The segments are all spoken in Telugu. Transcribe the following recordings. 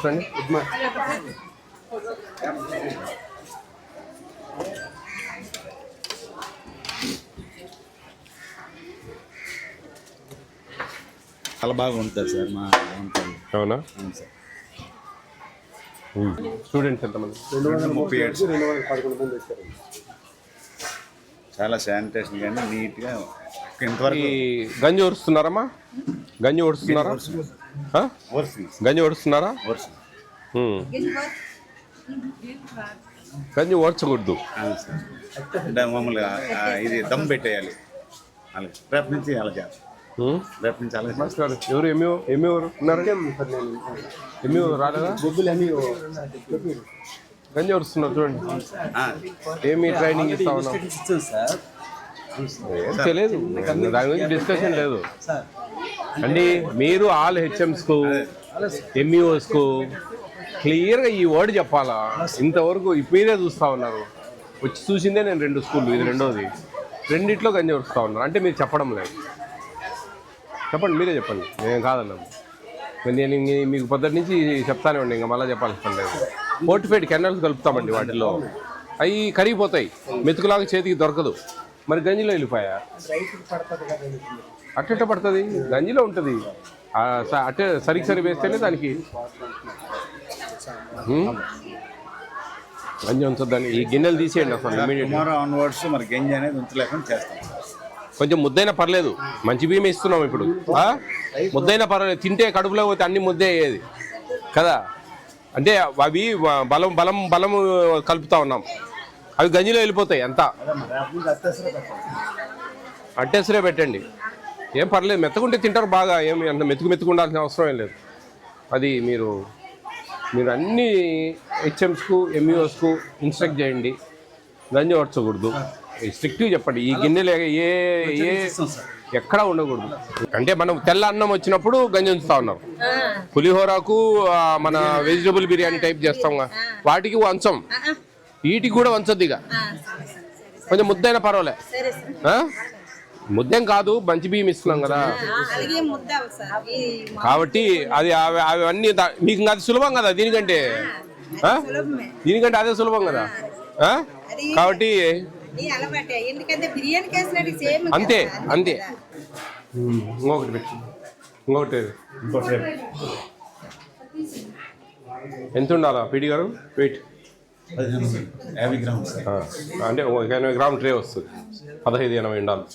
రండి. చాలా బాగా ఉంటుంది సార్ మా ఉంటుంది. అవునా? అవును సార్. స్టూడెంట్స్ ఎంతమంది? 237 వచ్చారు. చాలా శానిటేషన్ కానీ నీట్గా ఇంతవరకు. గంజి ఓడుస్తున్నారమ్మా? గంజి ఓడుస్తున్నారా? గంజి ఓడుస్తున్నారా? గంజి ఓడ్చకూడదు. అంటే మామూలుగా ఇది దమ్ పెట్టేయాలి. అలాగే రేపు నుంచి అలా చేస్తాం. రేపు నుంచి అలాగే. ఎవరు ఎవరు ఉన్నారు? ఎంఈఓ రాలేదా? గంజి ఓడుస్తున్నారు చూడండి. ఏమి ట్రైనింగ్ ఇస్తా ఉన్నాం? ఏం తెలియదు, దాని గురించి డిస్కషన్ లేదు అండి. మీరు ఆల్ హెచ్ఎంస్కు ఎంఈఓస్కు క్లియర్గా ఈ వర్డ్ చెప్పాలా? ఇంతవరకు మీరే చూస్తూ ఉన్నారు. వచ్చి చూసిందే నేను 2 స్కూళ్ళు, ఇది రెండోది. రెండిట్లో గంజి వస్తూ ఉన్నారు అంటే మీరు చెప్పడం లేదు. చెప్పండి, మీరే చెప్పండి. నేను కాదన్నాము. నేను మీకు పొద్దుటి నుంచి చెప్తానే ఉండి ఇంకా మళ్ళీ చెప్పాల్సిన లేదు. ఫోర్టిఫైడ్ కెనాల్స్ కలుపుతామండి, వాటిలో అవి కరిగిపోతాయి, మెతుకులాగా చేతికి దొరకదు. మరి గంజిలో వెళ్ళిపోయా అట్టెట్ట పడుతుంది? గంజిలో ఉంటుంది అట్టే సరి వేస్తేనే దానికి గంజి ఉంచొద్దని. ఈ గిన్నెలు తీసేయండి అసలు ఇమీడియట్. కొంచెం ముద్దైనా పర్లేదు, మంచి బియ్యం ఇస్తున్నాం ఇప్పుడు. ముద్దైనా పర్వాలేదు, తింటే కడుపులో పోతే అన్ని ముద్దే అయ్యేది కదా. అంటే అవి బలం బలం బలము కలుపుతా ఉన్నాం, అవి గంజిలో వెళ్ళిపోతాయి. అంతా అట్టేసరే పెట్టండి, ఏం పర్లేదు. మెత్తకుంటే తింటారు బాగా, ఏమి అంత మెతుకు ఉండాల్సిన అవసరం ఏం లేదు. అది మీరు అన్ని హెచ్ఎంస్కు ఎంఈఓస్కు ఇన్స్ట్రక్ట్ చేయండి, గంజి ఓడ్చకూడదు. స్ట్రిక్ట్గా చెప్పండి. ఈ గిన్నెలు ఎక్కడా ఉండకూడదు. అంటే మనం తెల్ల అన్నం వచ్చినప్పుడు గంజి ఉంచుతా ఉన్నాం. పులిహోరకు మన వెజిటబుల్ బిర్యానీ టైప్ చేస్తాం, వాటికి వంచం, వీటికి కూడా వంచొద్దు. ఇక కొంచెం ముద్దైనా పర్వాలే. ముద్దేం కాదు, మంచి బియ్యం ఇస్తున్నాం కదా కాబట్టి అది అవన్నీ మీకు అది సులభం కదా. దీనికంటే అదే సులభం కదా. కాబట్టి అంతే అంతే. ఇంకొకటి పెట్టి ఇంకొకటి ఎంత ఉండాలా పీడి గారు? వెయిట్ 50 గ్రాములు అంటే 80 గ్రాముల ట్రే వస్తుంది. 1580 ఉండాలి.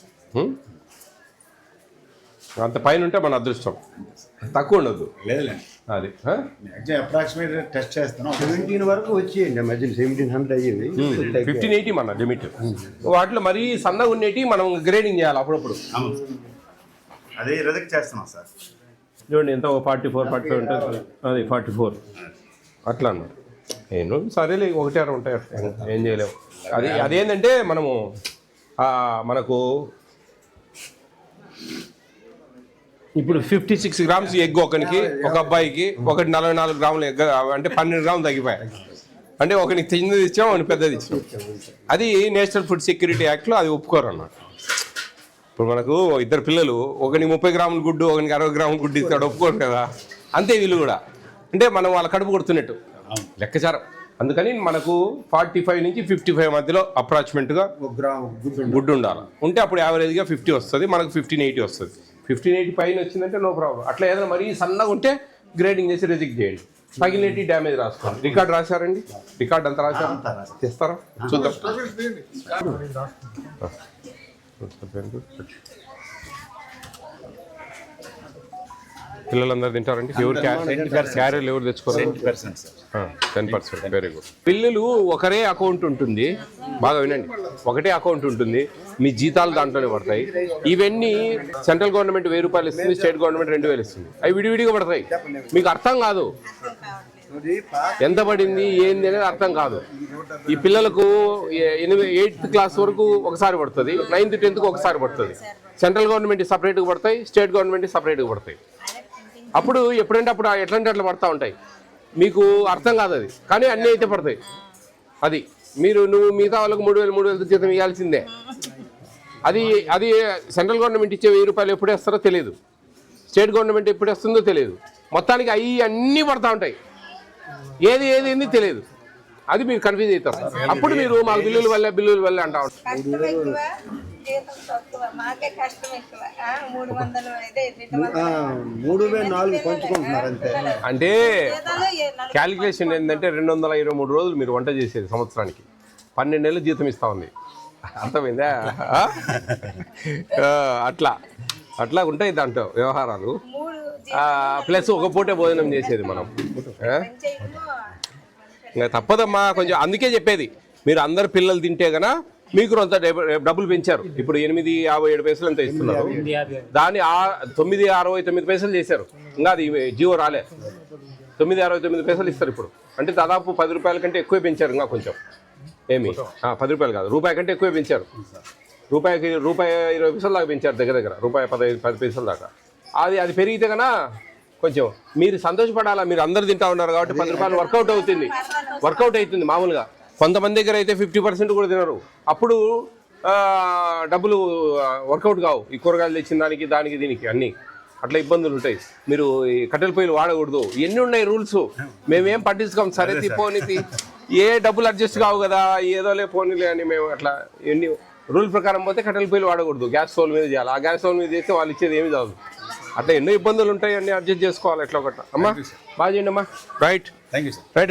అంత పైన ఉంటే మన అదృష్టం, తక్కువ ఉండదు. లేదులేండి, అది అప్రాక్సిమేట్ టెస్ట్ చేస్తాను. 17 వరకు వచ్చేయండి, మధ్యలో 1700 అయ్యేది. 1580 మన లిమిట్. వాటిలో మరీ సన్నగా ఉండేటి మనం గ్రేడింగ్ చేయాలి అప్పుడప్పుడు. అదే రిజెక్ట్ చేస్తున్నాం సార్. చూడండి ఎంత 44 45 ఉంటుంది, అది 44 అట్లా అన్నారు. నేను సరేలే, 1 6 ఉంటాయి, ఏం చేయలేము. అదేంటంటే మనకు ఇప్పుడు 56 గ్రామ్స్ ఎగ్ ఒకనికి, ఒక అబ్బాయికి, ఒకటి 44 గ్రాములు ఎగ్, అంటే 12 గ్రాములు తగ్గిపోయాయి. అంటే ఒకరికి చిన్నది ఇచ్చాం, ఒకటి పెద్దది ఇచ్చాం. అది నేషనల్ ఫుడ్ సెక్యూరిటీ యాక్ట్లో అది ఒప్పుకోరు అన్నమాట. ఇప్పుడు మనకు 2 పిల్లలు, ఒకరికి 30 గ్రాముల గుడ్డు, ఒకరికి 60 గ్రాముల గుడ్డు ఇస్తాడు, ఒప్పుకోరు కదా. అంతే వీళ్ళు కూడా, అంటే మనం వాళ్ళ కడుపు కొడుతున్నట్టు లెక్కచారం. అందుకని మనకు 45 నుంచి 55 మధ్యలో అప్రాక్సిమేట్గా గుడ్డు ఉండాలి. ఉంటే అప్పుడు యావరేజ్గా 50 వస్తుంది, మనకు 1580 వస్తుంది. 1580 పైన వచ్చిందంటే నో ప్రాబ్లం. అట్లా ఏదైనా మరీ సన్నగా ఉంటే గ్రేడింగ్ చేసి రిజెక్ట్ చేయండి. తగిలినట్టు డ్యామేజ్ రాసుకోండి. రికార్డ్ రాశారండి? రికార్డ్ అంతా రాశారు, తెస్తారా? చూద్దాం. పిల్లలందరూ తింటారండి? ఎవరు క్యారియర్లు ఎవరు తెచ్చుకోవాలి? 10%. Very good. పిల్లలు ఒకరే అకౌంట్ ఉంటుంది, బాగా వినండి, ఒకటే అకౌంట్ ఉంటుంది, మీ జీతాలు దాంట్లోనే పడతాయి. ఇవన్నీ సెంట్రల్ గవర్నమెంట్ 1000 రూపాయలు ఇస్తుంది, స్టేట్ గవర్నమెంట్ 2000 ఇస్తుంది. అవి విడివిడిగా పడతాయి. మీకు అర్థం కాదు ఎంత పడింది ఏంది అనేది అర్థం కాదు. ఈ పిల్లలకు 8th క్లాస్ వరకు ఒకసారి పడుతుంది, 9th 10th ఒకసారి పడుతుంది. సెంట్రల్ గవర్నమెంట్ సపరేట్గా పడతాయి, స్టేట్ గవర్నమెంట్ సపరేట్గా పడతాయి. అప్పుడు ఎప్పుడంటే అప్పుడు ఎట్లంటే అట్లా పడతా ఉంటాయి. మీకు అర్థం కాదు అది, కానీ అన్నీ అయితే పడతాయి. అది నువ్వు మిగతా వాళ్ళకు 3000 జీతం ఇవ్వాల్సిందే. అది సెంట్రల్ గవర్నమెంట్ ఇచ్చే 1000 రూపాయలు ఎప్పుడు వేస్తారో తెలియదు, స్టేట్ గవర్నమెంట్ ఎప్పుడు వేస్తుందో తెలియదు. మొత్తానికి అవి అన్నీ పడతా ఉంటాయి. ఏది ఏంది తెలియదు. అది మీరు కన్ఫ్యూజ్ అవుతారు సార్. అప్పుడు మీరు మాకు బిల్లుల వల్ల అంటా ఉంటారు. కష్టం ఎక్కువ, జీతం తక్కువ, మాకే కష్టం ఎక్కువ. 300 అయితే 3,400 పంచుకుంటున్నారు అంతే. అంటే జీతాలు 40 క్యాలిక్యులేషన్ ఏంటంటే 223 రోజులు మీరు వంట చేసేది సంవత్సరానికి 12 నెలలు జీతం ఇస్తా ఉంది. అర్థమైందా? అట్లా ఉంటాయి దాంట్లో వ్యవహారాలు. 3 ప్లస్ ఒక పూటే భోజనం చేసేది మనం. ఇంకా తప్పదమ్మా కొంచెం. అందుకే చెప్పేది మీరు అందరు పిల్లలు తింటే గన మీకు అంత డబ్బులు పెంచారు. ఇప్పుడు 8.57 పైసలు అంత ఇస్తున్నారు. దాన్ని 9.69 పైసలు చేశారు. ఇంకా అది జియో రాలే. 9.69 పైసలు ఇస్తారు ఇప్పుడు. అంటే దాదాపు 10 రూపాయల కంటే ఎక్కువే పెంచారు. ఇంకా కొంచెం ఏమి 10 రూపాయలు కాదు, రూపాయి కంటే ఎక్కువే పెంచారు. రూపాయికి ₹1.20 దాకా పెంచారు. దగ్గర ₹1.10 పైసలు దాకా. అది పెరిగితే కన్నా కొంచెం మీరు సంతోషపడాలా. మీరు అందరు తింటా ఉన్నారు కాబట్టి 10 రూపాయలు వర్కౌట్ అవుతుంది మామూలుగా. కొంతమంది దగ్గర అయితే 50% కూడా తినరు. అప్పుడు డబ్బులు వర్కౌట్ కావు. ఈ కూరగాయలు తెచ్చిన దానికి దీనికి అన్నీ అట్లా ఇబ్బందులు ఉంటాయి. మీరు ఈ కట్టెల పొయ్యిలు వాడకూడదు. ఎన్ని ఉన్నాయి రూల్స్, మేమేం పట్టించుకోం. సరే పోనీతి, ఏ డబ్బులు అడ్జస్ట్ కావు కదా, ఏదోలే పోనీలే అని మేము అట్లా ఎన్ని రూల్ ప్రకారం పోతే కట్టెల పొయ్యిలు వాడకూడదు. గ్యాస్ స్టవ్ మీద చేయాలి. ఆ గ్యాస్ స్టవ్ మీద చేస్తే వాళ్ళు ఇచ్చేది ఏమి కాదు. అట్లా ఎన్నో ఇబ్బందులు ఉంటాయి. అన్నీ అడ్జస్ట్ చేసుకోవాలి ఎట్లా ఒకట. అమ్మా బాగా చేయండి అమ్మా. Right. Thank you sir. Right.